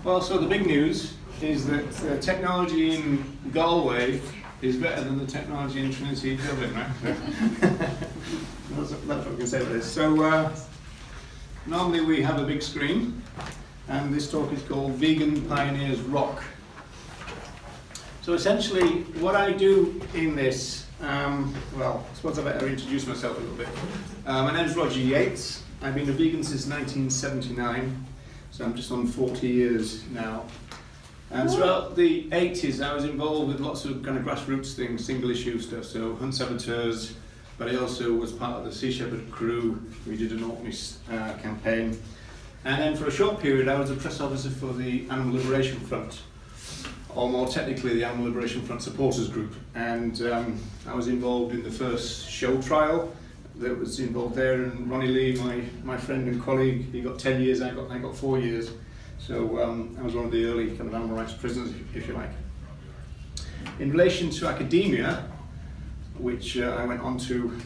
Well, so the big news is that technology in Galway is better than the technology in Trinity Dublin, right? That's what we can say about this. So normally we have a big screen, and this talk is called Vegan Pioneers Rock. So essentially, what I do in this, well, I suppose I better introduce myself a little bit. My name is Roger Yates. I've been a vegan since 1979, so I'm just on 40 years now. And throughout the 80s, I was involved with lots of kind of grassroots things, single issue stuff, so Hunt Saboteurs, but I also was part of the Sea Shepherd crew. We did an Orkneys campaign. And then for a short period, I was a press officer for the Animal Liberation Front, or more technically, the Animal Liberation Front Supporters Group. And I was involved in the first show trial that was involved there, and Ronnie Lee, my friend and colleague, he got 10 years, I got 4 years. So I was one of the early kind of animal rights prisoners, if you like. In relation to academia, which I went on to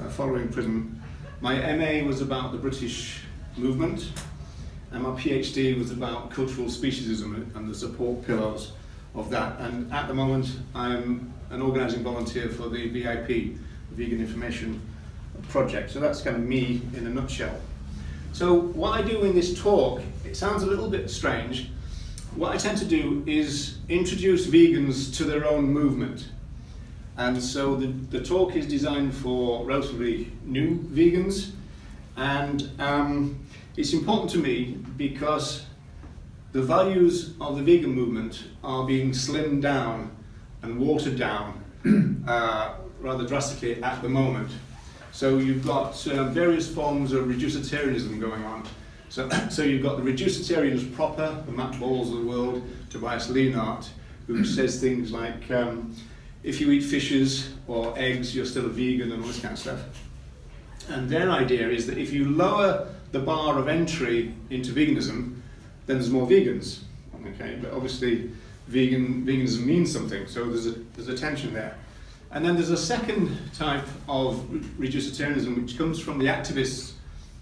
following prison, my MA was about the British movement, and my PhD was about cultural speciesism and the support pillars of that. And at the moment, I'm an organising volunteer for the VIP, the Vegan Information Project. So that's kind of me in a nutshell. So what I do in this talk, it sounds a little bit strange. What I tend to do is introduce vegans to their own movement. And so the talk is designed for relatively new vegans. And it's important to me because the values of the vegan movement are being slimmed down and watered down rather drastically at the moment. So you've got various forms of reducitarianism going on. So you've got the reducitarians proper, the Matt Balls of the world, Tobias Leenart, who says things like, if you eat fishes or eggs, you're still a vegan and all this kind of stuff. And their idea is that if you lower the bar of entry into veganism, then there's more vegans. Okay, but obviously veganism means something, so there's a tension there. And then there's a second type of reducitarianism which comes from the activists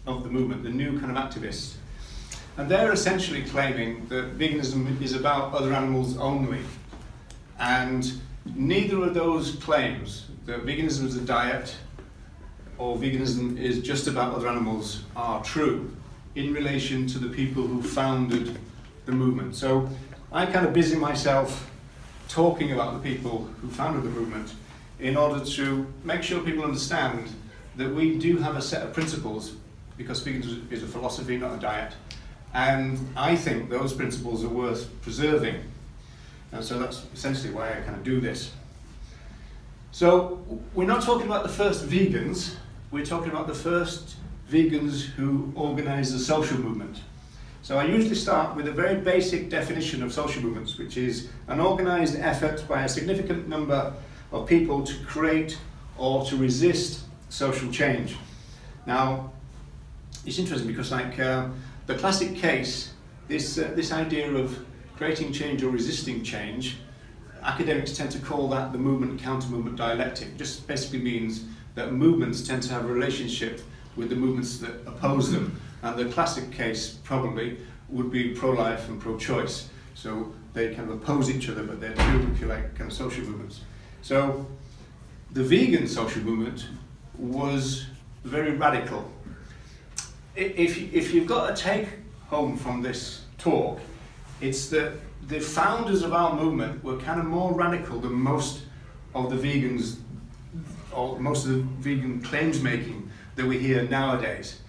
of the movement, the new kind of activists. And they're essentially claiming that veganism is about other animals only. And neither of those claims, that veganism is a diet or veganism is just about other animals, are true in relation to the people who founded the movement. So I kind of busy myself talking about the people who founded the movement in order to make sure people understand that we do have a set of principles, because veganism is a philosophy, not a diet. And I think those principles are worth preserving. And so that's essentially why I kind of do this. So we're not talking about the first vegans, we're talking about the first vegans who organized the social movement. So I usually start with a very basic definition of social movements, which is an organized effort by a significant number of people to create or to resist social change. Now, it's interesting because the classic case, this idea of creating change or resisting change, academics tend to call that the movement-counter-movement dialectic. It just basically means that movements tend to have a relationship with the movements that oppose them. And the classic case probably would be pro-life and pro-choice. So they kind of oppose each other, but they're two, if you like, kind of social movements. So the vegan social movement was very radical. If you've got a take home from this talk, it's that the founders of our movement were kind of more radical than most of the vegans, or most of the vegan claims making that we hear nowadays,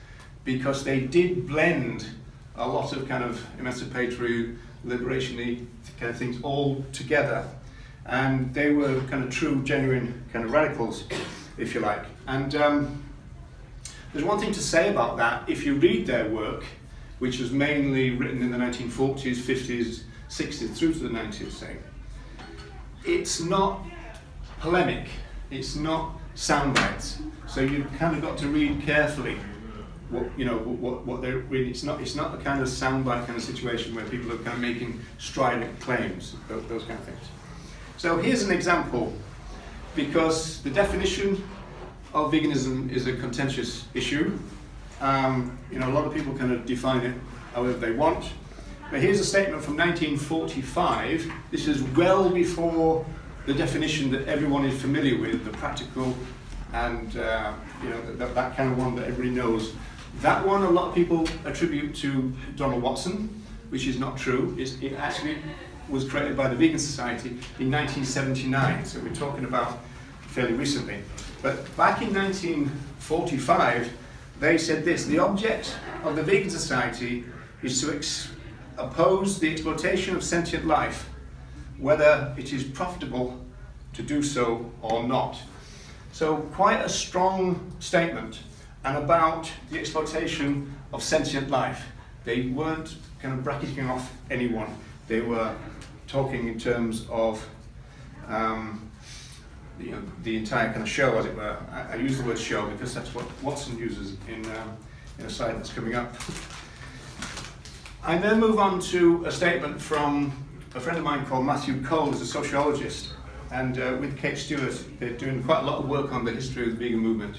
because they did blend a lot of kind of emancipatory, liberation-y kind of things all together. And they were kind of true, genuine kind of radicals, if you like. And there's one thing to say about that. If you read their work, which was mainly written in the 1940s, 50s, 60s, through to the 90s, say, it's not polemic, it's not sound bites. So you've kind of got to read carefully what they're reading. It's not a kind of soundbite kind of situation where people are kind of making strident claims, those kind of things. So here's an example, because the definition of veganism is a contentious issue. A lot of people kind of define it however they want. But here's a statement from 1945. This is well before the definition that everyone is familiar with, the practical and that kind of one that everybody knows. That one a lot of people attribute to Donald Watson, which is not true. It actually was created by the Vegan Society in 1979, so we're talking about fairly recently. But back in 1945, they said this: the object of the Vegan Society is to oppose the exploitation of sentient life, whether it is profitable to do so or not. So quite a strong statement, and about the exploitation of sentient life. They weren't kind of bracketing off anyone. They were talking in terms of the entire kind of show, as it were. I use the word show because that's what Watson uses in a slide that's coming up. I then move on to a statement from a friend of mine called Matthew Cole, who's a sociologist, and with Kate Stewart, they're doing quite a lot of work on the history of the vegan movement,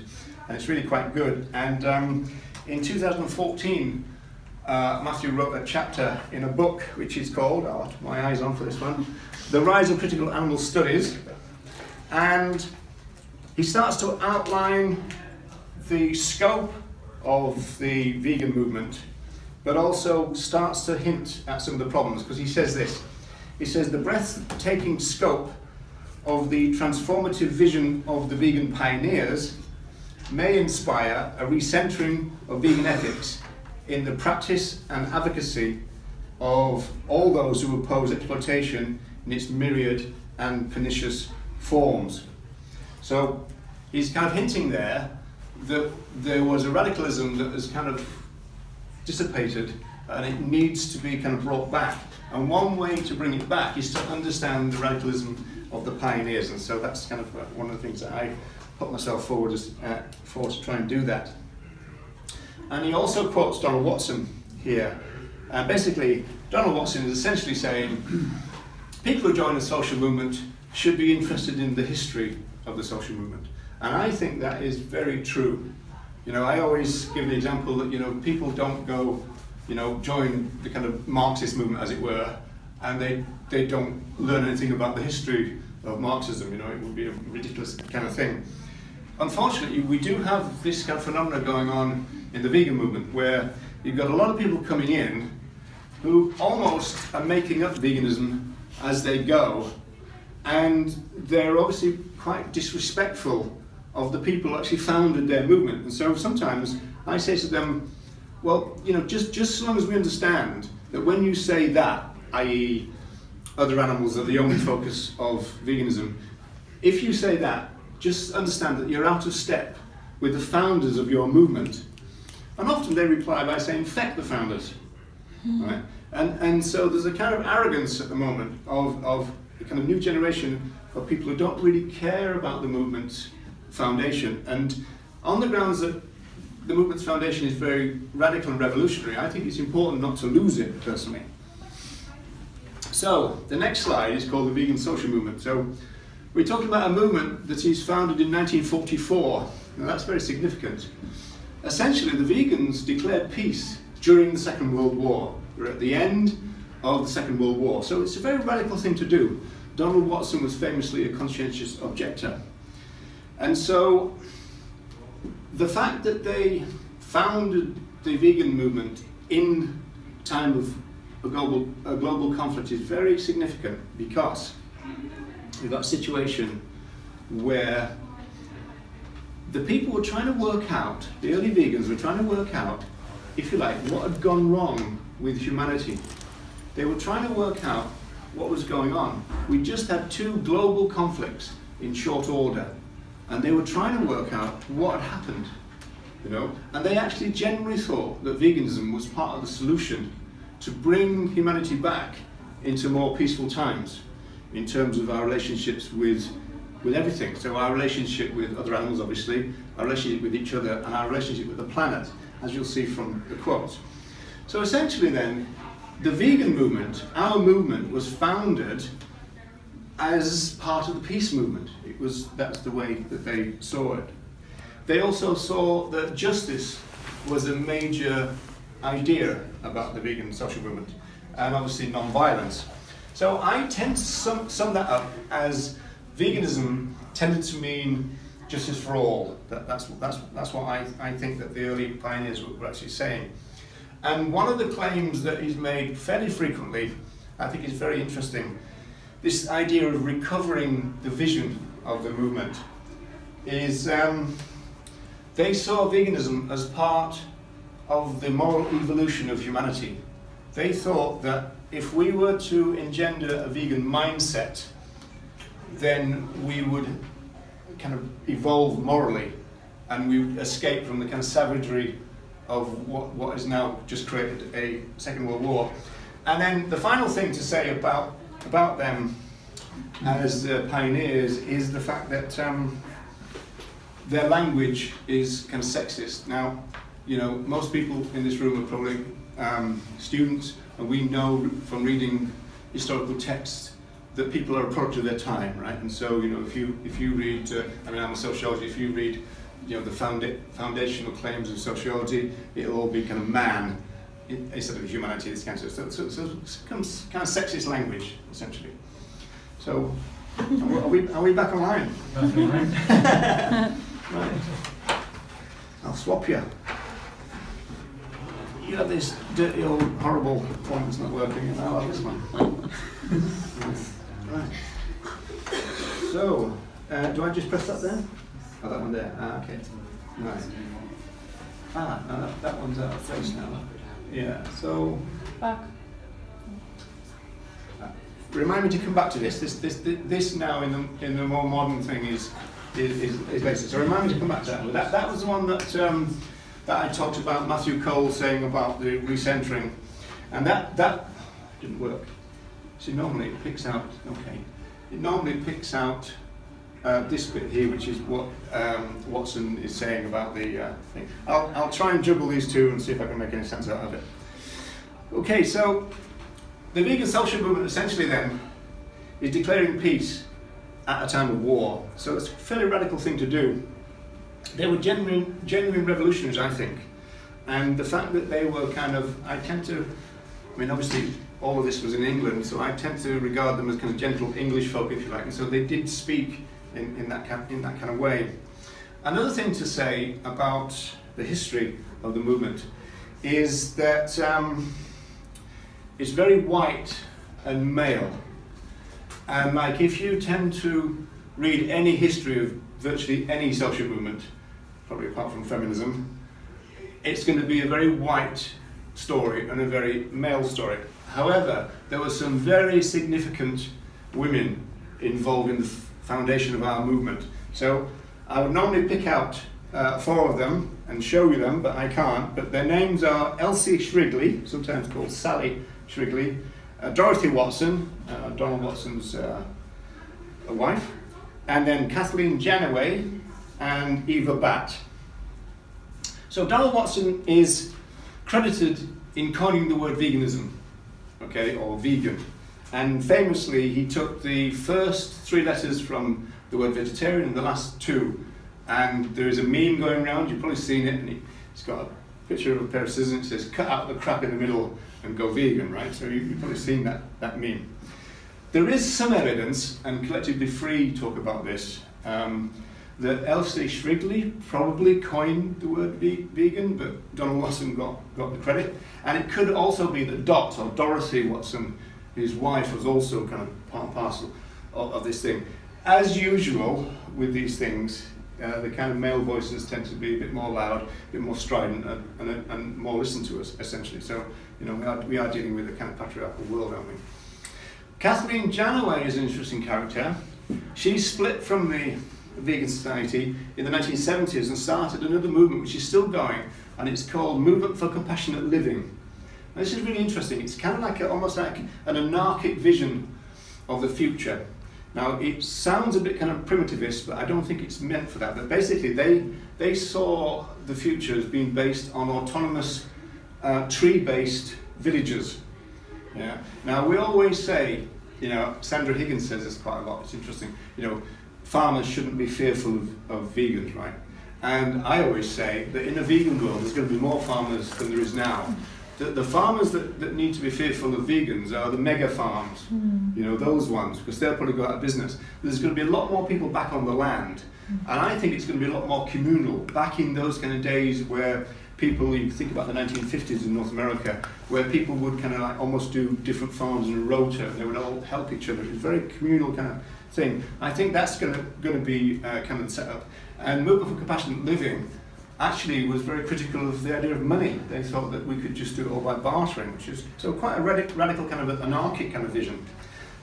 and it's really quite good. And in 2014, Matthew wrote a chapter in a book which is called, I'll have my eyes on for this one, The Rise of Critical Animal Studies. And he starts to outline the scope of the vegan movement, but also starts to hint at some of the problems, because he says this. He says the breathtaking scope of the transformative vision of the vegan pioneers may inspire a recentering of vegan ethics in the practice and advocacy of all those who oppose exploitation in its myriad and pernicious forms. So he's kind of hinting there that there was a radicalism that has kind of dissipated and it needs to be kind of brought back. And one way to bring it back is to understand the radicalism of the pioneers, and so that's kind of one of the things that I put myself forward for to try and do that. And he also quotes Donald Watson here. And basically, Donald Watson is essentially saying people who join the social movement should be interested in the history of the social movement. And I think that is very true. I always give the example that, people don't go, join the kind of Marxist movement, as it were, and they don't learn anything about the history of Marxism. It would be a ridiculous kind of thing. Unfortunately, we do have this kind of phenomena going on in the vegan movement, where you've got a lot of people coming in who almost are making up veganism as they go, and they're obviously quite disrespectful of the people who actually founded their movement. And so sometimes I say to them, well, just as long as we understand that when you say that, i.e. other animals are the only focus of veganism, if you say that, just understand that you're out of step with the founders of your movement. And often they reply by saying, feck the founders. Right? And so there's a kind of arrogance at the moment of a kind of new generation of people who don't really care about the movement's foundation. And on the grounds that the movement's foundation is very radical and revolutionary, I think it's important not to lose it, personally. So the next slide is called the Vegan Social Movement. So we're talking about a movement that is founded in 1944. Now that's very significant. Essentially, the vegans declared peace during the Second World War. We're at the end of the Second World War. So it's a very radical thing to do. Donald Watson was famously a conscientious objector. And so the fact that they founded the vegan movement in time of a global conflict is very significant, because we've got a situation where the people were trying to work out, the early vegans were trying to work out, if you like, what had gone wrong with humanity. They were trying to work out what was going on. We just had two global conflicts in short order, and they were trying to work out what had happened, and they actually genuinely thought that veganism was part of the solution to bring humanity back into more peaceful times in terms of our relationships with everything. So our relationship with other animals, obviously, our relationship with each other, and our relationship with the planet, as you'll see from the quotes. So essentially then, the vegan movement, our movement, was founded as part of the peace movement. That's the way that they saw it. They also saw that justice was a major idea about the vegan social movement. and obviously non-violence. So I tend to sum that up as veganism tended to mean justice for all. That's what I think that the early pioneers were actually saying. And one of the claims that is made fairly frequently, I think is very interesting, this idea of recovering the vision of the movement, is they saw veganism as part of the moral evolution of humanity. They thought that if we were to engender a vegan mindset, then we would kind of evolve morally, and we would escape from the kind of savagery of what has now just created a Second World War. And then the final thing to say about them as pioneers is the fact that their language is kind of sexist. Now, you know, most people in this room are probably students, and we know from reading historical texts that people are a product of their time, right? And so, you know, if you read, I mean, I'm a sociologist, if you read, you know, the foundational claims of sociology, it'll all be kind of man instead of humanity, this kind of stuff. So it's kind of sexist language, essentially. So, are we back online? Right. I'll swap you. You have this dirty old horrible one that's not working, and I'll have this one. Right. So, do I just press that there? Oh, that one there. Okay. Right. No, that one's out of place now. Yeah. So. Back. Remind me to come back to this. This now in the more modern thing is basic. So remind me to come back to that. That was the one that I talked about. Matthew Cole saying about the recentering, and that didn't work. See, normally it picks out. Okay, it normally picks out this bit here, which is what Watson is saying about the thing. I'll try and juggle these two and see if I can make any sense out of it. Okay, so the vegan social movement essentially then is declaring peace at a time of war. So it's a fairly radical thing to do. They were genuine revolutionaries, I think. And the fact that they were I mean, obviously all of this was in England, so I tend to regard them as kind of gentle English folk, if you like. And so they did speak in that kind of way. Another thing to say about the history of the movement is that it's very white and male. And like, if you tend to read any history of virtually any social movement, probably apart from feminism, it's going to be a very white story and a very male story. However, there were some very significant women involved in the foundation of our movement. So I would normally pick out 4 of them and show you them, but I can't. But their names are Elsie Shrigley, sometimes called Sally Shrigley, Dorothy Watson, Donald Watson's wife, and then Kathleen Genoa and Eva Batt. So Donald Watson is credited in coining the word veganism, okay, or vegan. And famously, he took the first 3 letters from the word vegetarian and the last 2. And there is a meme going around, you've probably seen it, and he's got a picture of a pair of scissors and it says, cut out the crap in the middle and go vegan, right? So you've probably seen that meme. There is some evidence, and Collectively Free talk about this, that Elsie Shrigley probably coined the word vegan, but Donald Watson got the credit. And it could also be that Dot, or Dorothy Watson, his wife, was also kind of part and parcel of this thing. As usual with these things, the kind of male voices tend to be a bit more loud, a bit more strident, and more listened to us, essentially. So, you know, we are dealing with a kind of patriarchal world, aren't we? Kathleen Genoa is an interesting character. She split from the Vegan Society in the 1970s and started another movement which is still going, and it's called Movement for Compassionate Living. Now, this is really interesting. It's kind of like almost like an anarchic vision of the future. Now, it sounds a bit kind of primitivist, but I don't think it's meant for that. But basically, they saw the future as being based on autonomous, tree-based villages. Yeah. Now, we always say, you know, Sandra Higgins says this quite a lot. It's interesting. You know, farmers shouldn't be fearful of vegans, right? And I always say that in a vegan world, there's going to be more farmers than there is now. the farmers that need to be fearful of vegans are the mega farms, you know, those ones, because they'll probably go out of business. There's going to be a lot more people back on the land, and I think it's going to be a lot more communal, back in those kind of days where people, you think about the 1950s in North America, where people would kind of like almost do different farms in a rota, and they would all help each other. It was a very communal kind of thing. I think that's going to be kind of the setup. And Movement for Compassionate Living actually was very critical of the idea of money. They thought that we could just do it all by bartering, which is so quite a radical kind of anarchic kind of vision.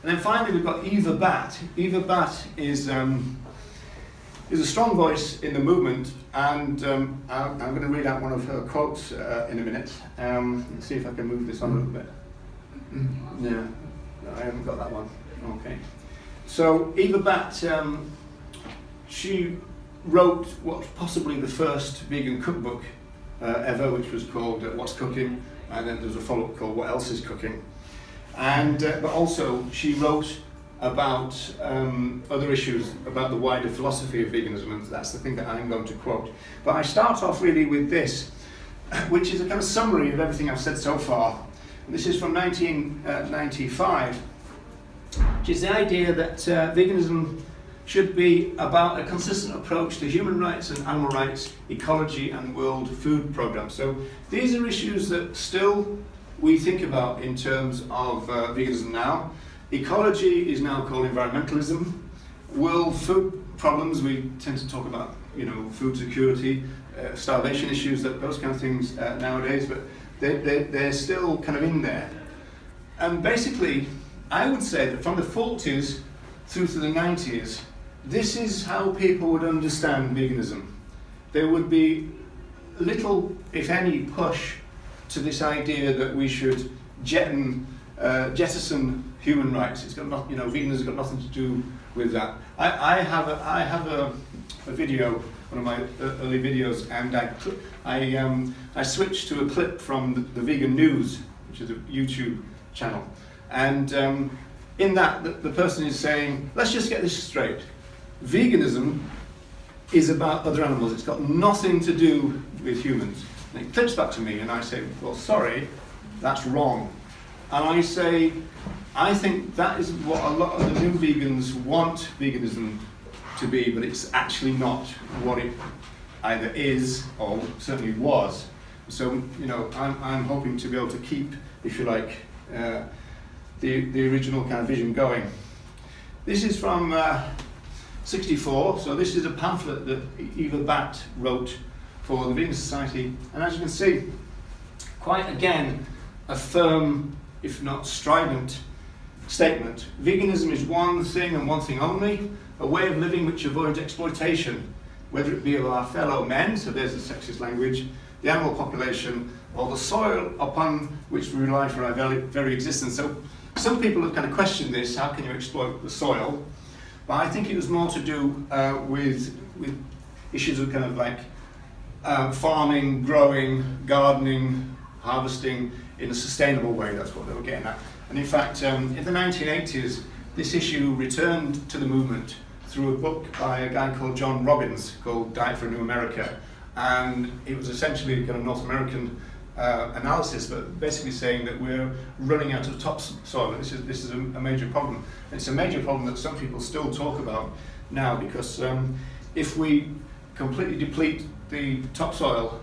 And then finally we've got Eva Batt. Eva Batt is a strong voice in the movement, and I'm going to read out one of her quotes in a minute. Let's see if I can move this on a little bit. Yeah, I haven't got that one. Okay. So Eva Batt, she wrote what's possibly the first vegan cookbook ever, which was called What's Cooking, and then there's a follow-up called What Else Is Cooking. And but also she wrote about other issues about the wider philosophy of veganism, and that's the thing that I'm going to quote. But I start off really with this, which is a kind of summary of everything I've said so far. And this is from 1995, which is the idea that veganism should be about a consistent approach to human rights and animal rights, ecology and world food programs. So these are issues that still we think about in terms of veganism now. Ecology is now called environmentalism. World food problems, we tend to talk about, you know, food security, starvation issues, those kind of things nowadays, but they're still kind of in there. And basically, I would say that from the 40s through to the 90s, this is how people would understand veganism. There would be little, if any, push to this idea that we should jettison human rights. It's got not, you know, veganism has got nothing to do with that. I have a video, one of my early videos, and I switched to a clip from the Vegan News, which is a YouTube channel, and in that the person is saying, let's just get this straight. Veganism is about other animals. It's got nothing to do with humans. And it clips back to me, and I say, well, sorry, that's wrong. And I say, I think that is what a lot of the new vegans want veganism to be, but it's actually not what it either is or certainly was. So, you know, I'm hoping to be able to keep, if you like, the original kind of vision going. This is from 64, so this is a pamphlet that Eva Batt wrote for the Vegan Society, and as you can see, quite again a firm, if not strident, statement. Veganism is one thing and one thing only, a way of living which avoids exploitation, whether it be of our fellow men, so there's the sexist language, the animal population, or the soil upon which we rely for our very existence. So some people have kind of questioned this, how can you exploit the soil? But I think it was more to do with issues of kind of like farming, growing, gardening, harvesting in a sustainable way. That's what they were getting at. And in fact, in the 1980s, this issue returned to the movement through a book by a guy called John Robbins called Diet for a New America. And it was essentially kind of North American analysis, but basically saying that we're running out of topsoil. And this is a major problem. And it's a major problem that some people still talk about now, because if we completely deplete the topsoil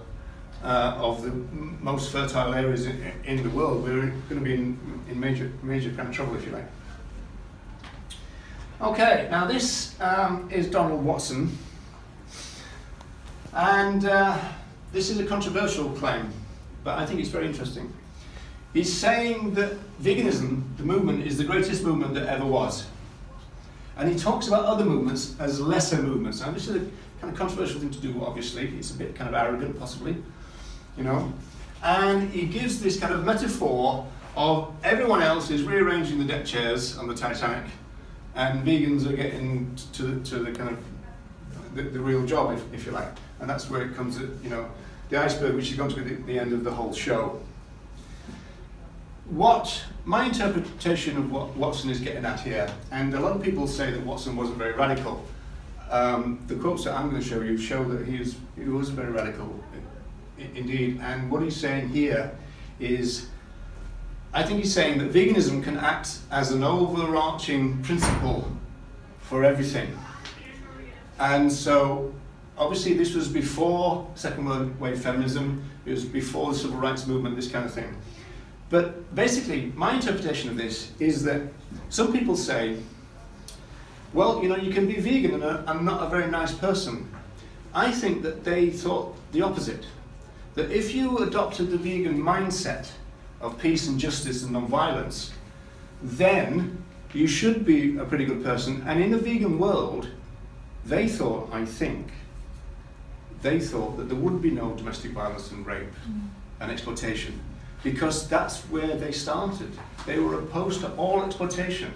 of the most fertile areas in the world, we're going to be in major kind of trouble, if you like. Okay, now this is Donald Watson, and this is a controversial claim, but I think it's very interesting. He's saying that veganism, the movement, is the greatest movement that ever was. And he talks about other movements as lesser movements. Now this is a kind of controversial thing to do, obviously. It's a bit kind of arrogant, possibly, you know. And he gives this kind of metaphor of everyone else is rearranging the deck chairs on the Titanic, and vegans are getting to the kind of the real job, if you like. And that's where it comes at, you know, the iceberg, which is going to be the end of the whole show. What my interpretation of what Watson is getting at here, and a lot of people say that Watson wasn't very radical. The quotes that I'm going to show you show that he was very radical indeed. And what he's saying here is, I think he's saying that veganism can act as an overarching principle for everything. And so, obviously this was before second wave feminism, it was before the civil rights movement, this kind of thing. But basically, my interpretation of this is that some people say, well, you know, you can be vegan and not a very nice person. I think that they thought the opposite. That if you adopted the vegan mindset of peace and justice and non-violence, then you should be a pretty good person. And in the vegan world, they thought, I think, they thought that there would be no domestic violence and rape and exploitation, because that's where they started. They were opposed to all exploitation.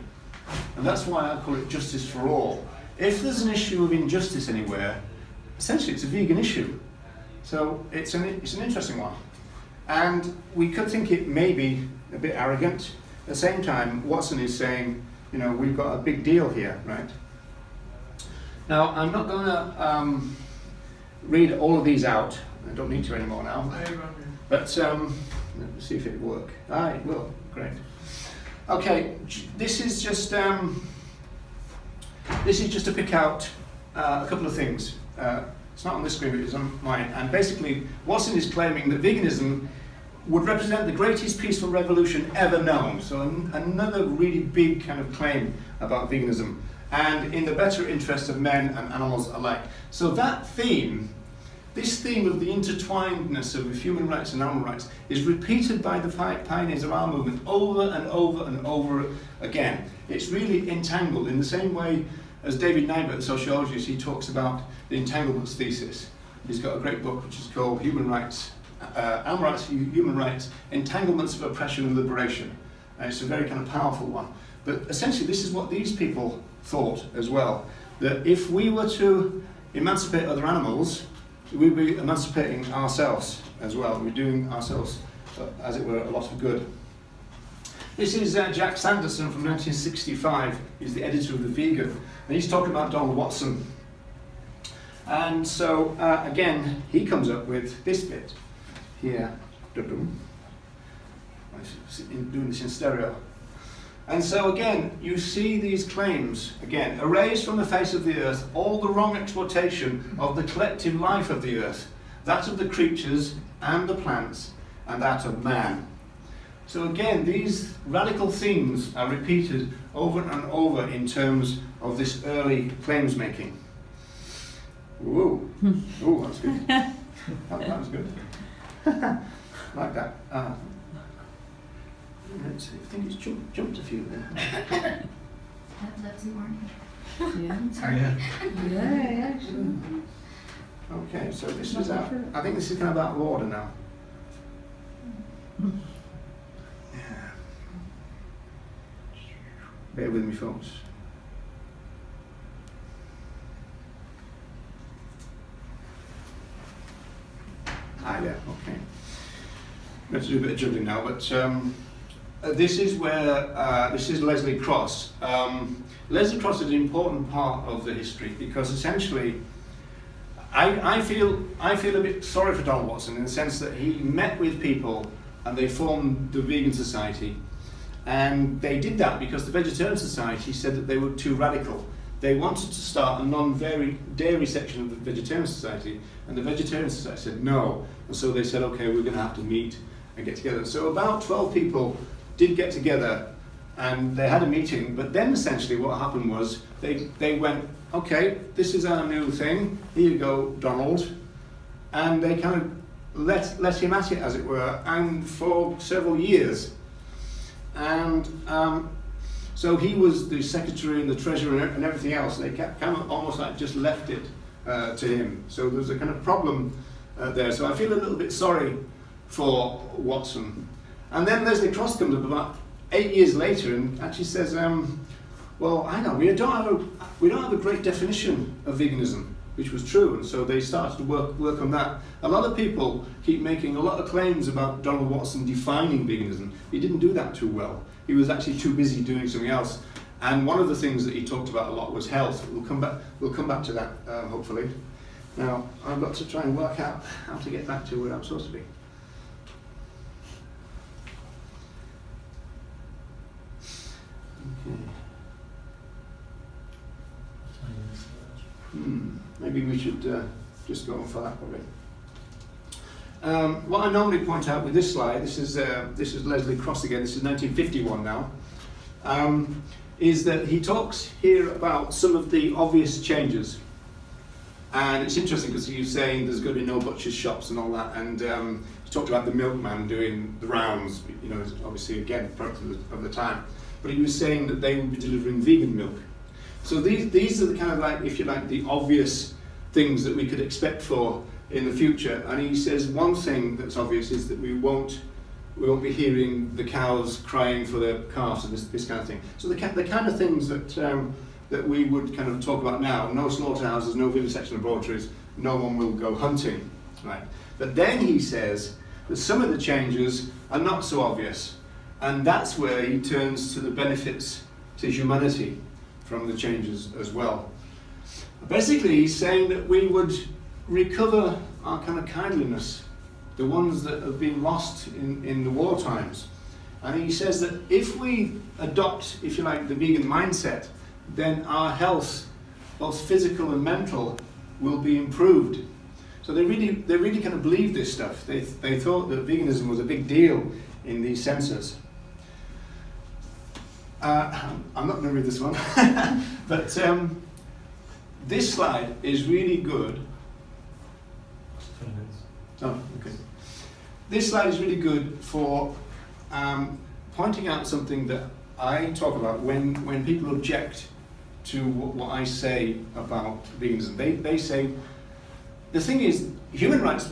And that's why I call it justice for all. If there's an issue of injustice anywhere, essentially it's a vegan issue. So it's an interesting one. And we could think it may be a bit arrogant. At the same time, Watson is saying, you know, we've got a big deal here, right? Now, I'm not going to read all of these out. I don't need to anymore now. But let's see if it will work. Ah, it will. Great. Okay, this is just to pick out a couple of things. It's not on this screen, but it's on mine. And basically, Watson is claiming that veganism would represent the greatest peaceful revolution ever known. So another really big kind of claim about veganism, and in the better interest of men and animals alike. So that theme, this theme of the intertwinedness of human rights and animal rights, is repeated by the pioneers of our movement over and over and over again. It's really entangled in the same way as David Neibert, the sociologist, he talks about the entanglements thesis. He's got a great book which is called Human Rights, Animal Rights, Human Rights, Entanglements of Oppression and Liberation. And it's a very kind of powerful one. But essentially this is what these people thought as well, that if we were to emancipate other animals, we'd be emancipating ourselves as well. We're doing ourselves, as it were, a lot of good. This is Jack Sanderson from 1965. He's the editor of The Vegan, and he's talking about Donald Watson. And so, again, he comes up with this bit here. I'm doing this in stereo. And so again, you see these claims, again, erase from the face of the earth all the wrong exploitation of the collective life of the earth, that of the creatures and the plants, and that of man. So again, these radical themes are repeated over and over in terms of this early claims making. Ooh, ooh, that's good. That was good. Like that. Let's see, I think it's jumped a few there. Epilepsy warning. Yeah. Okay, so this is out. I think this is kind of out of order now. Yeah. Bear with me, folks. Ah, yeah, okay. I'm going to do a bit of juggling now, but this is where, this is Leslie Cross. Leslie Cross is an important part of the history because essentially I feel a bit sorry for Donald Watson in the sense that he met with people and they formed the Vegan Society, and they did that because the Vegetarian Society said that they were too radical. They wanted to start a non-dairy section of the Vegetarian Society, and the Vegetarian Society said no, and so they said, okay, we're going to have to meet and get together. So about 12 people did get together and they had a meeting, but then essentially what happened was they went, okay, this is our new thing, here you go, Donald, and they kind of let him at it, as it were, and for several years. And so he was the secretary and the treasurer and everything else, and they kind of almost like just left it to him. So there's a kind of problem there. So I feel a little bit sorry for Watson. And then Leslie Cross comes up about 8 years later and actually says, well, hang on, we don't have a great definition of veganism, which was true, and so they started to work on that. A lot of people keep making a lot of claims about Donald Watson defining veganism. He didn't do that too well. He was actually too busy doing something else. And one of the things that he talked about a lot was health. We'll come back to that, hopefully. Now, I've got to try and work out how to get back to where I'm supposed to be. maybe we should just go on for that probably. What I normally point out with this slide, this is Leslie Cross again, this is 1951 now, is that he talks here about some of the obvious changes. And it's interesting because he was saying there's going to be no butcher's shops and all that, and he talked about the milkman doing the rounds, you know, obviously again, product of the time. But he was saying that they would be delivering vegan milk. So these are the kind of like, if you like, the obvious things that we could expect for in the future. And he says one thing that's obvious is that we won't be hearing the cows crying for their calves and this kind of thing. So the kind of things that we would kind of talk about now, no slaughterhouses, no vivisection laboratories, no one will go hunting, right? But then he says that some of the changes are not so obvious, and that's where he turns to the benefits to humanity from the changes as well. Basically, he's saying that we would recover our kind of kindliness, the ones that have been lost in the war times. And he says that if we adopt, if you like, the vegan mindset, then our health, both physical and mental, will be improved. So they really kind of believed this stuff. They thought that veganism was a big deal in these senses. I'm not going to read this one, but this slide is really good. Oh, okay. This slide is really good for pointing out something that I talk about when people object to what I say about veganism. They say, the thing is, human rights,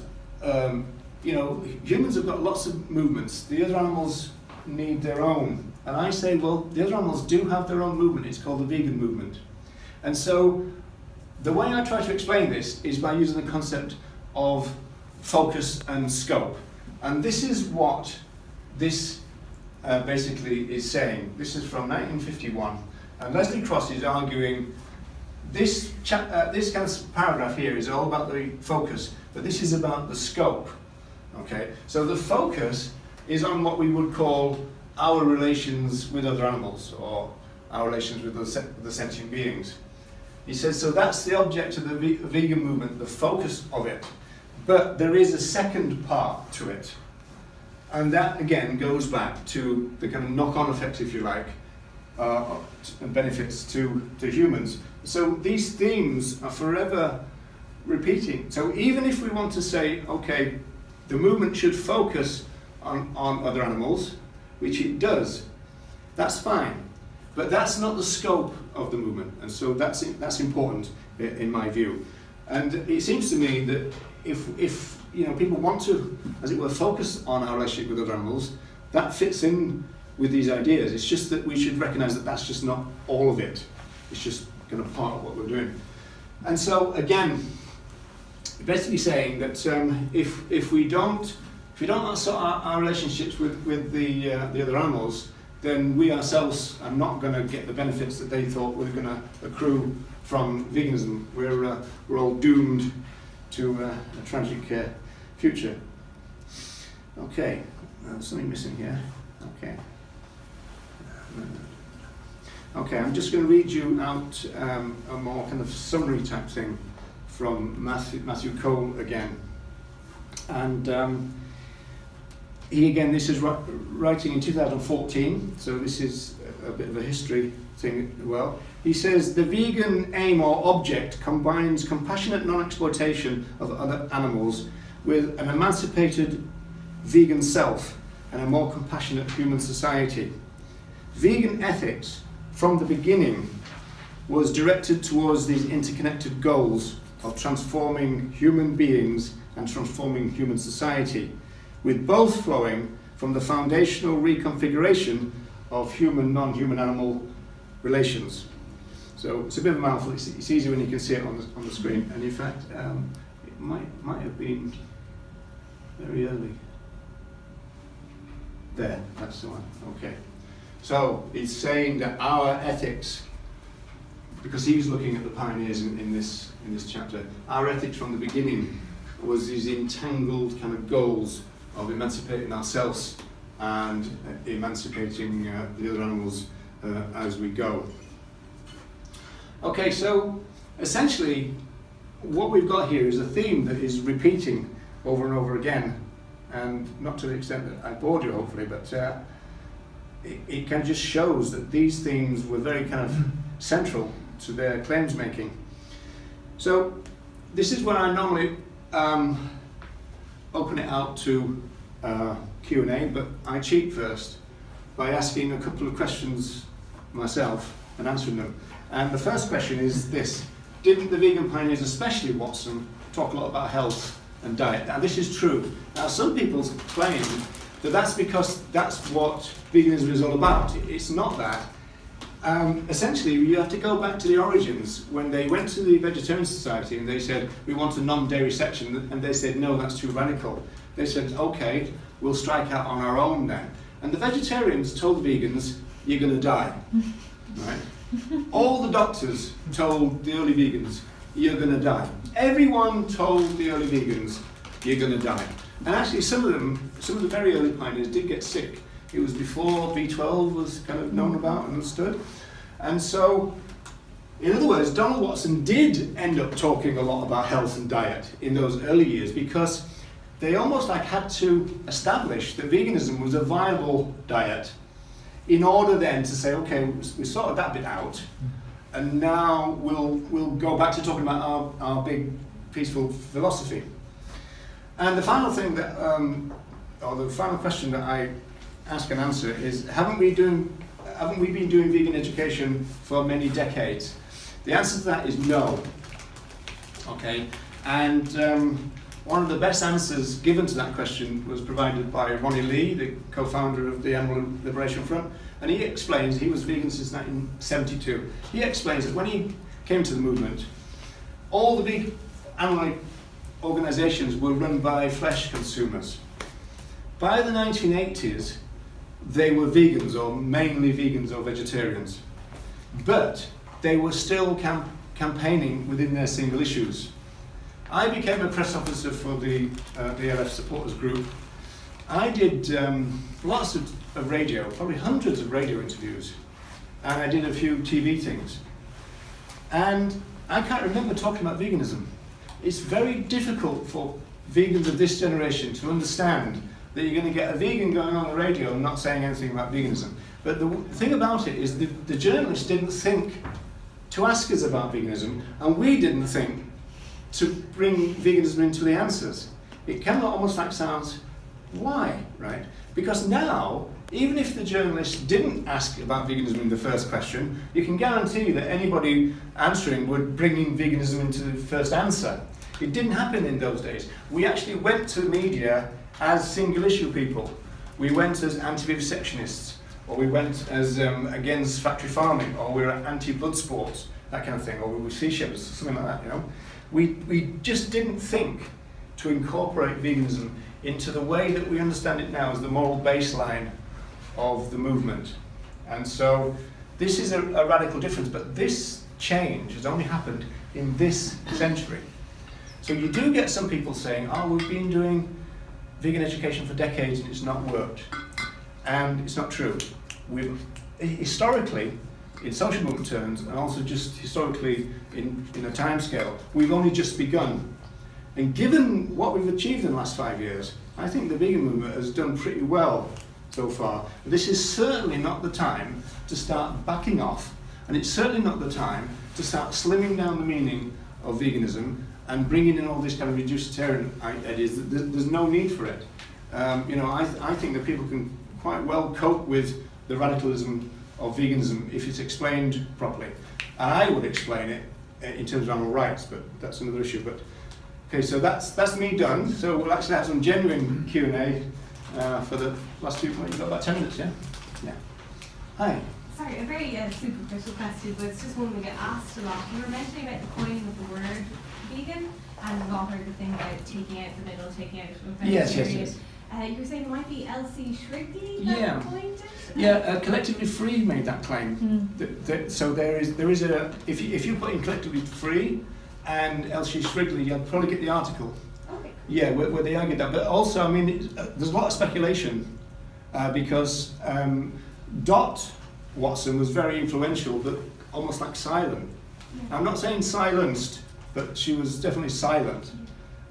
humans have got lots of movements. The other animals need their own. And I say, well, the other animals do have their own movement. It's called the vegan movement. And so the way I try to explain this is by using the concept of focus and scope. And this is what this basically is saying. This is from 1951. And Leslie Cross is arguing this kind of paragraph here is all about the focus, but this is about the scope. Okay, so the focus is on what we would call our relations with other animals, or our relations with the sentient beings. He says, so that's the object of the vegan movement, the focus of it. But there is a second part to it. And that, again, goes back to the kind of knock-on effect, if you like, and benefits to humans. So these themes are forever repeating. So even if we want to say, okay, the movement should focus on other animals, which it does, that's fine. But that's not the scope of the movement. And so that's important in my view. And it seems to me that if people want to, as it were, focus on our relationship with other animals, that fits in with these ideas. It's just that we should recognize that that's just not all of it. It's just kind of part of what we're doing. And so again, basically saying that if we don't sort our relationships with the other animals, then we ourselves are not going to get the benefits that they thought were going to accrue from veganism. We're all doomed to a tragic future. Okay, there's something missing here. Okay, I'm just going to read you out a more kind of summary type thing from Matthew Cole again. And he again, this is writing in 2014, so this is a bit of a history thing as well. He says, the vegan aim or object combines compassionate non-exploitation of other animals with an emancipated vegan self and a more compassionate human society. Vegan ethics, from the beginning, was directed towards these interconnected goals of transforming human beings and transforming human society, with both flowing from the foundational reconfiguration of human, non-human animal relations. So it's a bit of a mouthful. It's easy when you can see it on the screen. And in fact, it might have been very early. There, that's the one. Okay. So it's saying that our ethics, because he's looking at the pioneers in this chapter, our ethics from the beginning was these entangled kind of goals of emancipating ourselves and emancipating the other animals as we go. Okay, so essentially what we've got here is a theme that is repeating over and over again, and not to the extent that I bored you, hopefully, but it kind of just shows that these themes were very kind of central to their claims making. So this is where I normally open it out to Q&A, but I cheat first by asking a couple of questions myself and answering them. And the first question is this: didn't the vegan pioneers, especially Watson, talk a lot about health and diet? Now this is true. Now some people claim that that's because that's what veganism is all about. It's not that. Essentially, you have to go back to the origins when they went to the Vegetarian Society and they said, we want a non-dairy section, and they said, no, that's too radical. They said, okay, we'll strike out on our own then. And the vegetarians told the vegans, you're going to die. Right? All the doctors told the early vegans, you're going to die. Everyone told the early vegans, you're going to die. And actually some of the very early pioneers did get sick. It was before B12 was kind of known about and understood. And so, in other words, Donald Watson did end up talking a lot about health and diet in those early years, because they almost like had to establish that veganism was a viable diet in order then to say, okay, we sorted that bit out, and now we'll go back to talking about our big peaceful philosophy. And the final thing that, or the final question that I ask and answer is, haven't we been doing vegan education for many decades? The answer to that is no. Okay, and one of the best answers given to that question was provided by Ronnie Lee, the co-founder of the Animal Liberation Front, and he explains, he was vegan since 1972. He explains that when he came to the movement, all the big animal organizations were run by flesh consumers. By the 1980s, they were vegans, or mainly vegans or vegetarians, but they were still campaigning within their single issues. I became a press officer for the LF supporters group. I did lots of radio, probably hundreds of radio interviews, and I did a few TV things. And I can't remember talking about veganism. It's very difficult for vegans of this generation to understand that you're going to get a vegan going on the radio and not saying anything about veganism. But the thing about it is the journalists didn't think to ask us about veganism, and we didn't think to bring veganism into the answers. It kind of almost like sounds, why, right? Because now, even if the journalists didn't ask about veganism in the first question, you can guarantee that anybody answering would bring in veganism into the first answer. It didn't happen in those days. We actually went to the media as single issue people. We went as anti-vivisectionists, or we went as against factory farming, or we were anti-blood sports, that kind of thing, or we were sea shepherds, something like that, you know. We just didn't think to incorporate veganism into the way that we understand it now as the moral baseline of the movement. And so this is a radical difference, but this change has only happened in this century. So you do get some people saying, oh, we've been doing vegan education for decades and it's not worked. And it's not true. We've historically, in social movement terms, and also just historically in a time scale, we've only just begun. And given what we've achieved in the last 5 years, I think the vegan movement has done pretty well so far. This is certainly not the time to start backing off, and it's certainly not the time to start slimming down the meaning of veganism and bringing in all these kind of reducitarian ideas. There's no need for it. You know, I think that people can quite well cope with the radicalism of veganism if it's explained properly. And I would explain it in terms of animal rights, but that's another issue. But okay, so that's me done. So we'll actually have some genuine Q&A for the last 2 minutes. You've got about 10 minutes, yeah? Yeah. Hi. Sorry, a very superficial question, but it's just one we get asked a lot. You were mentioning about the coining of the word vegan, and we've all heard the thing about taking out the middle, taking out vegetarian. Yes. You were saying it might be Elsie Shrigley Yeah. that coined it? Yeah, Collectively Free made that claim. So there is a, if you put in Collectively Free and Elsie Shrigley, you'll probably get the article. Okay. Yeah, where they argued that. But also, I mean, there's a lot of speculation because Dot Watson was very influential, but almost like silent. Yeah. I'm not saying silenced but she was definitely silent.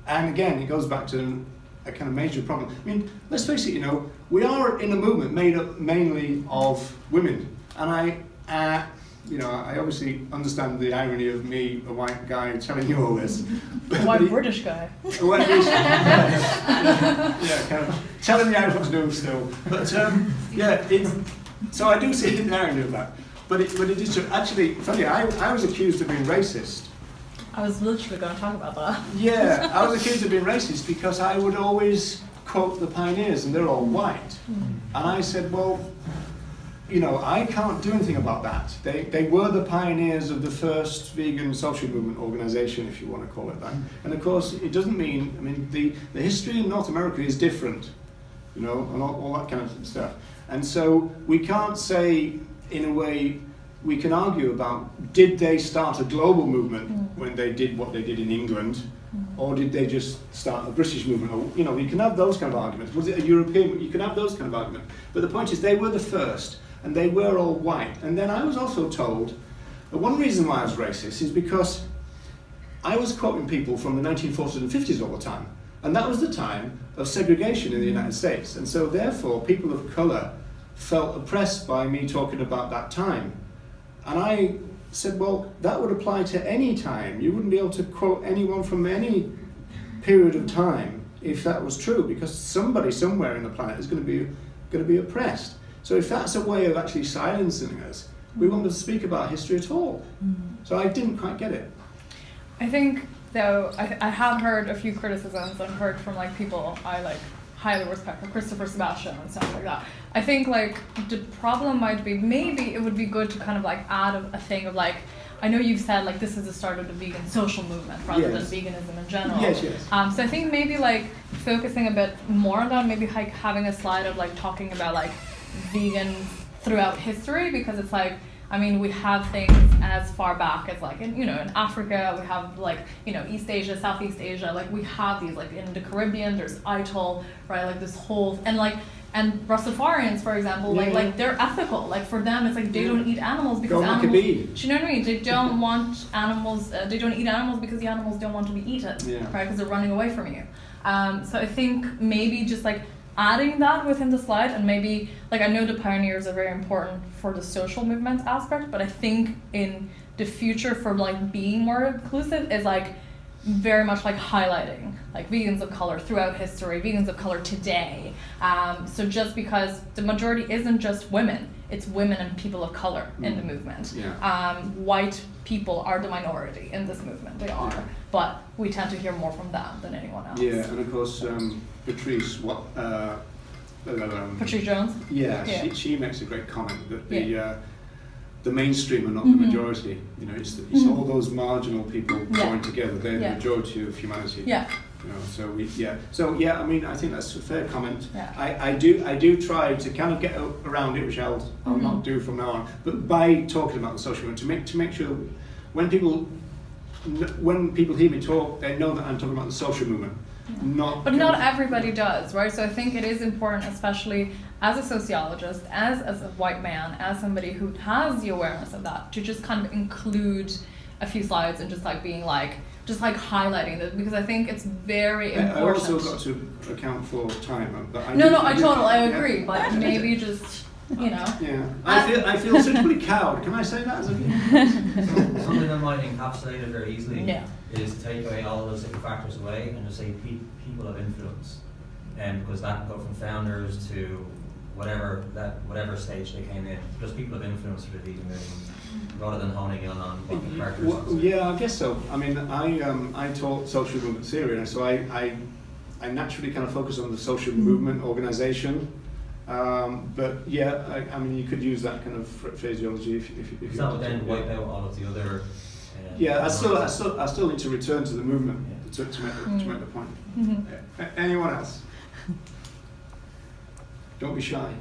And again, it goes back to a kind of major problem. I mean, let's face it, we are in a movement made up mainly of women. And I obviously understand the irony of me, a white guy, telling you all this. A white British guy. A white British guy. Yeah, kind of telling me Irish what to do still. But so I do see the irony of that. But it is true. Actually, funny, I was accused of being racist. I was literally going to talk about that. Yeah, I was accused of being racist because I would always quote the pioneers, and they're all white. And I said, well, I can't do anything about that. They were the pioneers of the first vegan social movement organization, if you want to call it that. And of course, it doesn't mean, the history in North America is different, and all that kind of stuff. And so we can't say, in a way, we can argue about, did they start a global movement when they did what they did in England, or did they just start a British movement? Or, you can have those kind of arguments. Was it a European? You can have those kind of arguments. But the point is, they were the first, and they were all white. And then I was also told that one reason why I was racist is because I was quoting people from the 1940s and 50s all the time. And that was the time of segregation in the United States. And so therefore, people of colour felt oppressed by me talking about that time. And I said, well, that would apply to any time. You wouldn't be able to quote anyone from any period of time if that was true, because somebody somewhere in the planet is going to be oppressed. So if that's a way of actually silencing us, we won't speak about history at all. So I didn't quite get it. I think, though, I have heard a few criticisms I've heard from people I highly respect, like Christopher Sebastian and stuff like that. I think the problem might be, maybe it would be good to kind of add a thing of I know you've said this is the start of the vegan social movement rather than veganism in general. Yes. So I think maybe focusing a bit more on that, maybe having a slide of talking about vegans throughout history, because it's we have things as far back as in Africa, we have East Asia, Southeast Asia, we have these in the Caribbean, there's ITIL, right, this whole, and Rastafarians, for example, they're ethical, for them it's they don't eat animals because animals, do you know what I mean? They don't want animals, they don't eat animals because the animals don't want to be eaten, right, because they're running away from you. So I think maybe just adding that within the slide, and maybe I know the pioneers are very important for the social movement aspect, but I think in the future for being more inclusive is very much highlighting vegans of color throughout history, vegans of color today. So just because the majority isn't just women, it's women and people of color in the movement. White people are the minority in this movement, they are, but we tend to hear more from them than anyone else. Yeah, and of course Patrice Jones? Yeah. She makes a great comment that the mainstream are not the majority. It's all those marginal people joined together. They're the majority of humanity. Yeah. I think that's a fair comment. Yeah. I do try to kind of get around it, which I'll not do from now on. But by talking about the social movement, to make sure when people hear me talk, they know that I'm talking about the social movement. But not everybody does, right? So I think it is important, especially as a sociologist, as a white man, as somebody who has the awareness of that, to just kind of include a few slides and just being highlighting this, because I think it's very important. I also got to account for time. But I agree, but maybe just, Yeah, I feel suitably cowed. Can I say that as a Something that might encapsulate it very easily is to take away all those different factors away and just say people of influence, because that can go from founders to whatever stage they came in. Just people of influence for the vegan movement, rather than honing in on what the characters. Yeah, I guess so. I mean, I taught social movement theory, and so I naturally kind of focus on the social movement organization. But I mean, you could use that kind of phraseology if you. That would then wipe out all of the other. I still need to return to the movement to make the point. Anyone else? Don't be shy.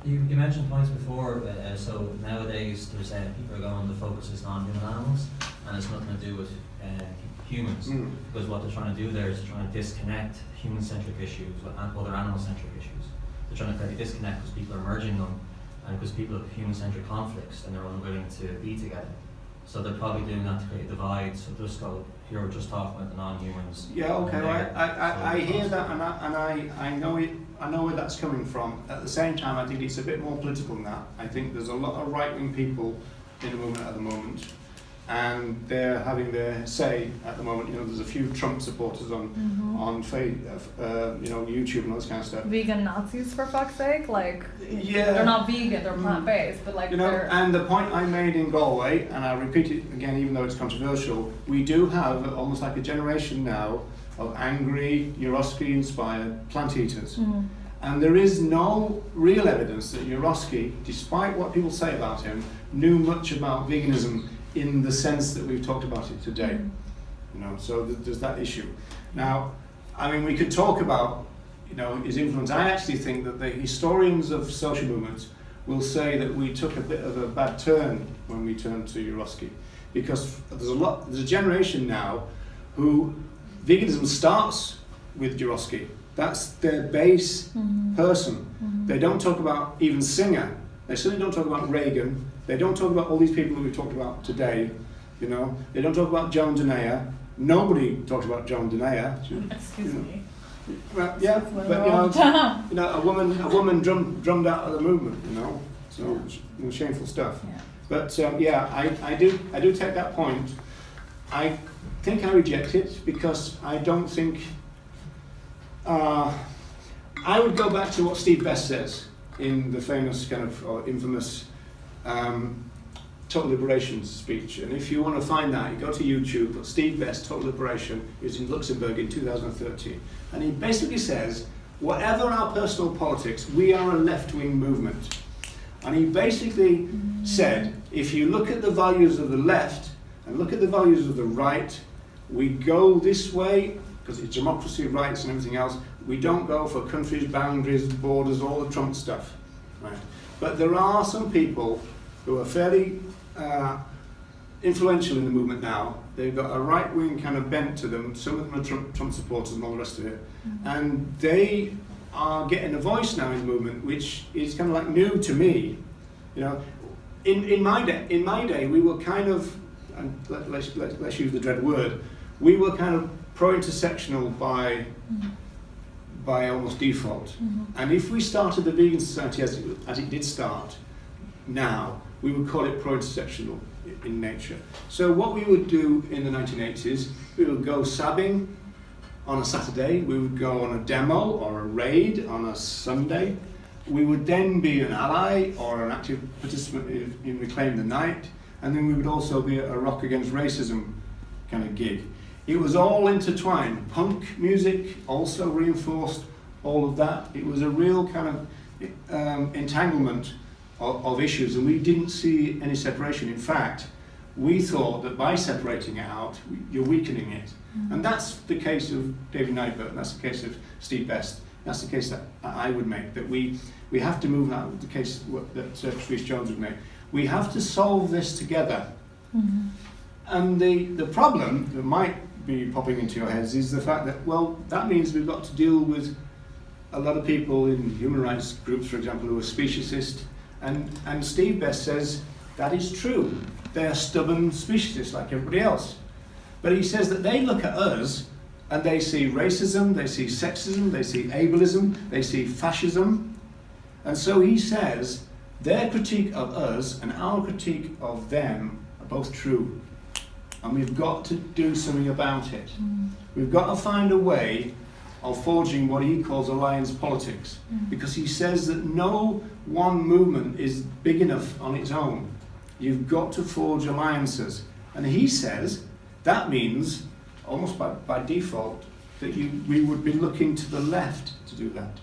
You mentioned points before, so nowadays there's people are going, the focus is non-human animals, and it's nothing to do with humans, because what they're trying to do there is trying to disconnect human-centric issues with other animal-centric issues. They're trying to create a disconnect because people are merging them and because people have human-centric conflicts and they're unwilling to be together. So they're probably doing that to create a divide. So just go, here we're just talking about the non-humans. Yeah, okay, there. I So hear that, and I know it. I know where that's coming from. At the same time, I think it's a bit more political than that. I think there's a lot of right-wing people in the movement at the moment, and they're having their say at the moment. You know, there's a few Trump supporters on YouTube and all this kind of stuff. Vegan Nazis, for fuck's sake, like, Yeah. they're not vegan, they're plant-based, but like, You know, they're... and the point I made in Galway, and I repeat it again even though it's controversial, we do have almost like a generation now of angry, Eurosky-inspired plant eaters. And there is no real evidence that Eurosky, despite what people say about him, knew much about veganism in the sense that we've talked about it today. You know, so there's that issue. Now, I mean, we could talk about, you know, his influence. I actually think that the historians of social movements will say that we took a bit of a bad turn when we turned to Eurosky, because there's a generation now who veganism starts with Eurosky. That's their base person. They don't talk about even Singer. They certainly don't talk about Reagan. They don't talk about all these people that we've talked about today. You know, they don't talk about Joan Denea. Nobody talks about Joan Denea. Excuse me. Well, yeah, but you know, a woman drummed out of the movement. You know, so shameful stuff. Yeah. But yeah, I do take that point. I think I reject it because I don't think. I would go back to what Steve Best says in the famous kind of or infamous Total Liberation speech. And if you want to find that, you go to YouTube, put Steve Best, Total Liberation. It was in Luxembourg in 2013. And he basically says, whatever our personal politics, we are a left-wing movement. And he basically said, if you look at the values of the left and look at the values of the right, we go this way, because it's democracy, rights and everything else. We don't go for countries, boundaries, borders, all the Trump stuff. Right? But there are some people who are fairly influential in the movement now. They've got a right-wing kind of bent to them. Some of them are Trump supporters and all the rest of it. And they are getting a voice now in the movement, which is kind of like new to me. You know, in my day, we were kind of, and let's use the dread word, we were kind of pro-intersectional by almost default. And if we started the vegan society as it did start now, we would call it pro-intersectional in nature. So what we would do in the 1980s, we would go sabbing on a Saturday, we would go on a demo or a raid on a Sunday, we would then be an ally or an active participant in Reclaim the Night, and then we would also be a Rock Against Racism kind of gig. It was all intertwined. Punk music also reinforced all of that. It was a real kind of entanglement of issues, and we didn't see any separation. In fact, we thought that by separating it out, you're weakening it. And that's the case of David Nybert, and that's the case of Steve Best. That's the case that I would make, that we have to move that, the case that Patrice Jones would make. We have to solve this together. And the problem that might be popping into your heads is the fact that, well, that means we've got to deal with a lot of people in human rights groups, for example, who are speciesist. And Steve Best says that is true. They are stubborn speciesists like everybody else. But he says that they look at us and they see racism, they see sexism, they see ableism, they see fascism. And so he says their critique of us and our critique of them are both true. And we've got to do something about it. We've got to find a way of forging what he calls alliance politics. Because he says that no one movement is big enough on its own. You've got to forge alliances. And he says that means, almost by default, that we would be looking to the left to do that.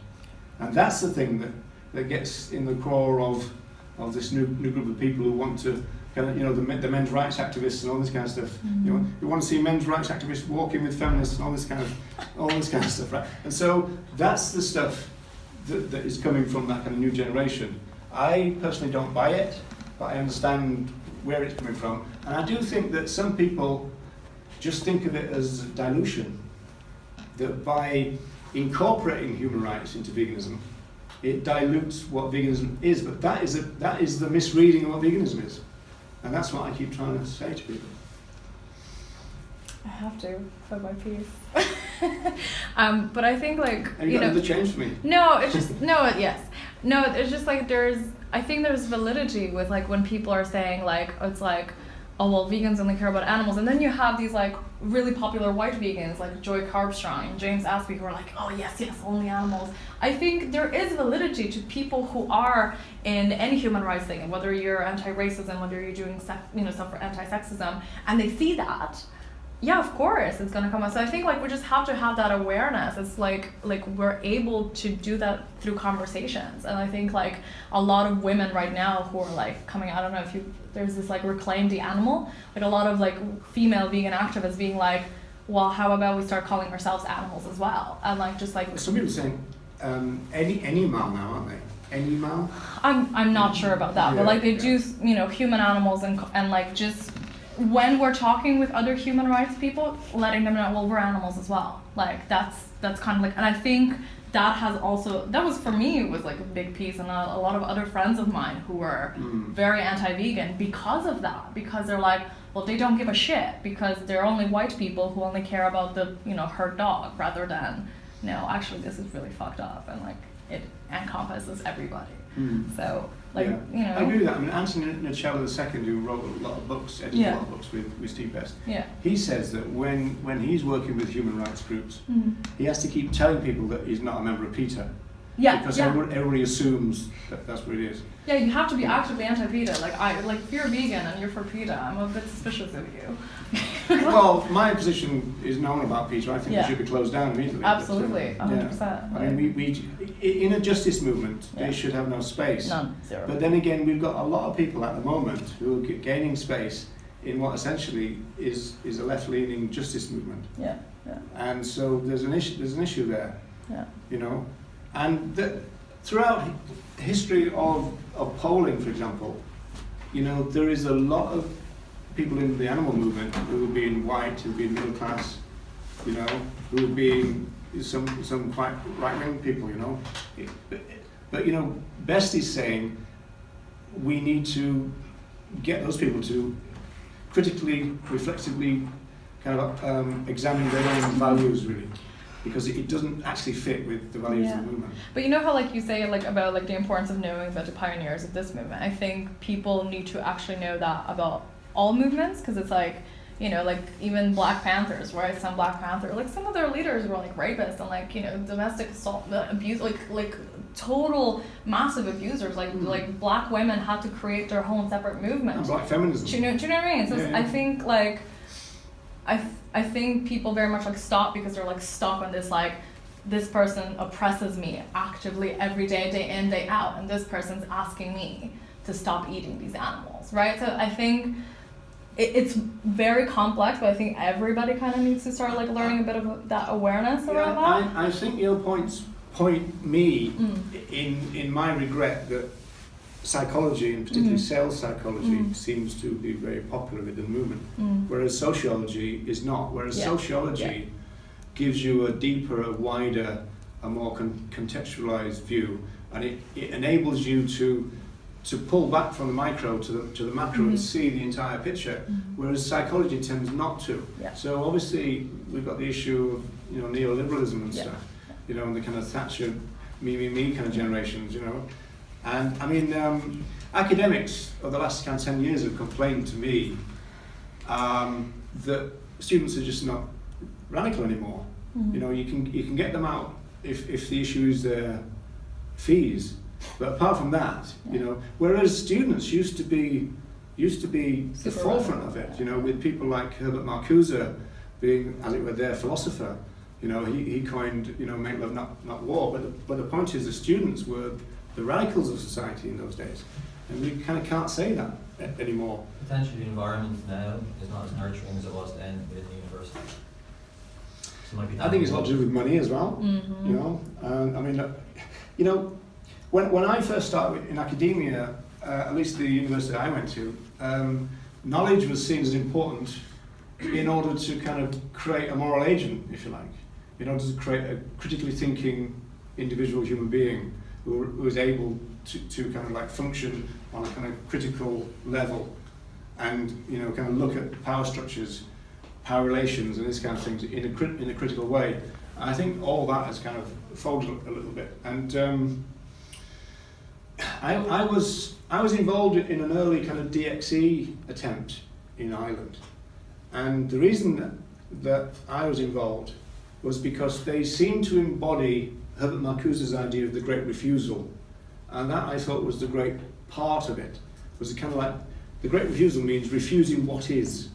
And that's the thing that gets in the core of this new group of people who want to kind of, you know, the men's rights activists and all this kind of stuff. You know, you want to see men's rights activists walking with feminists and all this kind of stuff, right? And so that's the stuff that is coming from that kind of new generation. I personally don't buy it, but I understand where it's coming from. And I do think that some people just think of it as dilution, that by incorporating human rights into veganism, it dilutes what veganism is. But that is the misreading of what veganism is, and that's what I keep trying to say to people. I have to for my piece. But I think like Have you got another change for me? No, it's just yes. No, it's just like I think there's validity with like when people are saying like it's like, oh well, vegans only care about animals, and then you have these like really popular white vegans like Joy Carbstrong and James Aspey who are like, oh yes, only animals. I think there is validity to people who are in any human rights thing, whether you're anti-racism, whether you're doing stuff for anti-sexism, and they see that. Yeah, of course, it's gonna come out. So I think like we just have to have that awareness. It's like we're able to do that through conversations, and I think like a lot of women right now who are like coming. I don't know if there's this like reclaim the animal, like a lot of like female vegan activists being like, well, how about we start calling ourselves animals as well, and like just like. Some people are saying any mal now, aren't they? Any mal? I'm not sure about that, but like they do human animals and like just. When we're talking with other human rights people, letting them know, well, we're animals as well. Like that's kind of like, and I think that was for me, it was like a big piece, and a lot of other friends of mine who were very anti-vegan because of that, because they're like, well, they don't give a shit because they're only white people who only care about the herd dog rather than, no, actually this is really fucked up, and like it encompasses everybody. So like I agree with that. I mean, Anthony Nocella II, who wrote a lot of books, edited a lot of books with Steve Best. Yeah. He says that when he's working with human rights groups, he has to keep telling people that he's not a member of PETA. Yeah. Because everybody assumes that that's what it is. Yeah, you have to be actively anti-PETA. Like if you're vegan and you're for PETA, I'm a bit suspicious of you. Well, my position is known about PETA. I think it should be closed down immediately. Absolutely, 100%. I mean, we in a justice movement, they should have no space. None, zero. But then again, we've got a lot of people at the moment who are gaining space in what essentially is a left-leaning justice movement. Yeah. And so there's an issue there. Yeah. And throughout history of polling, for example, there is a lot of people in the animal movement who have been white, who have been middle class, who have been some quite right-wing people, But Best is saying we need to get those people to critically, reflexively kind of examine their own values, really. Because it doesn't actually fit with the values of the movement. But how you say about the importance of knowing about the pioneers of this movement. I think people need to actually know that about all movements, because it's even Black Panthers, right? Some Black Panther, some of their leaders were rapists and domestic assault, abuse, total massive abusers. Like Black women had to create their own separate movement. And Black feminism. Do you know what I mean? So I think I think people very much stop because they're stuck on this person oppresses me actively every day in, day out, and this person's asking me to stop eating these animals, right? So I think it's very complex, but I think everybody kind of needs to start learning a bit of that awareness around that. I think your points point me in my regret that psychology, and particularly sales psychology, seems to be very popular with the movement, whereas sociology is not. Whereas sociology gives you a deeper, a wider, a more contextualized view, and it enables you to pull back from the micro to the macro and see the entire picture, whereas psychology tends not to. So obviously we've got the issue of neoliberalism and stuff, and the kind of Thatcher, me kind of generations, And I mean, academics of the last kind of 10 years have complained to me that students are just not radical anymore. You can get them out if the issue is their fees, but apart from that, whereas students used to be the forefront of it, with people like Herbert Marcuse being, as it were, their philosopher. He coined, make love, not war. But the point is, the students were the radicals of society in those days, and we kind of can't say that anymore. Potentially the environment now is not as nurturing as it was then within the university. So I think it's a lot to do with money as well. I mean, when I first started in academia, at least the university I went to, knowledge was seen as important in order to kind of create a moral agent, if you like, in order to create a critically thinking individual human being who was able to kind of like function on a kind of critical level, and kind of look at power structures, power relations, and this kind of things in a critical way. And I think all that has kind of folded a little bit. And I was involved in an early kind of DXE attempt in Ireland, and the reason that I was involved was because they seemed to embody Herbert Marcuse's idea of the great refusal, and that I thought was the great part of it. Was kind of like the great refusal means refusing what is,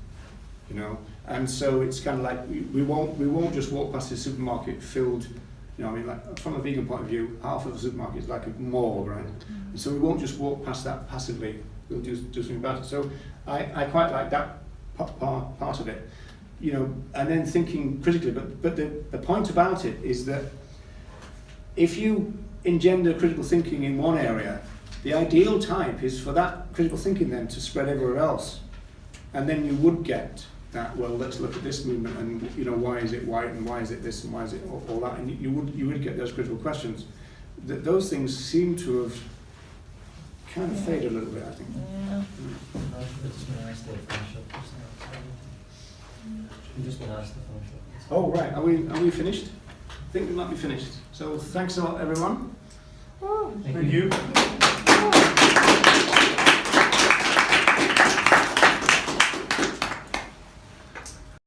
and so it's kind of like we won't just walk past a supermarket filled, like from a vegan point of view, half of the supermarket is like a morgue, right? And so we won't just walk past that passively. We'll do something about it. So I quite like that part of it, and then thinking critically. But the point about it is that if you engender critical thinking in one area, the ideal type is for that critical thinking then to spread everywhere else, and then you would get that. Well, let's look at this movement, and why is it white, and why is it this, and why is it all that, and you would get those critical questions. Those things seem to have kind of faded a little bit, I think. Yeah. We've just been asked to finish up. Oh right, are we finished? I think we might be finished. So thanks a lot, everyone. Thank you. you.